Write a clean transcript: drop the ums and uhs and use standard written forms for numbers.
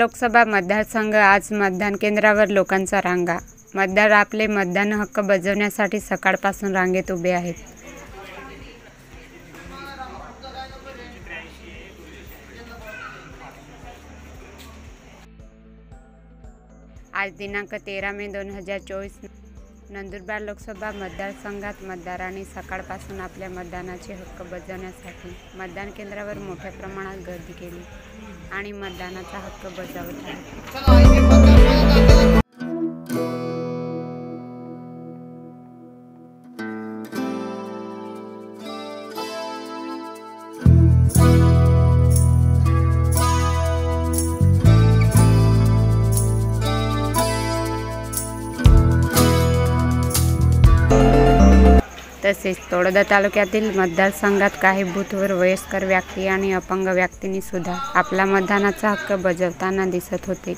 लोकसभा मतदारसंघ आज मतदान केंद्रावर लोकांचा रांगा। मतदार आपले मतदान हक्क बजावण्यासाठी सकाळपासून रांगेत उभे आहेत। आज दिनांक 13 मे 2024 नंदुरबार लोकसभा मतदारसंघात मतदारांनी सकाळपासून आपल्या मतदानाचे हक्क बजावण्यासाठी मतदान केंद्रावर मोठ्या प्रमाणात गर्दी केली आणि मतदानाचा हक्क बजावत आहेत। तसेच तळोदा तालुक्यातील मतदारसंघात काही बूथवर वयस्कर व्यक्ती आणि अपंग व्यक्तींनी सुद्धा आपला मतदानाचा हक्क बजावताना दिसत होते।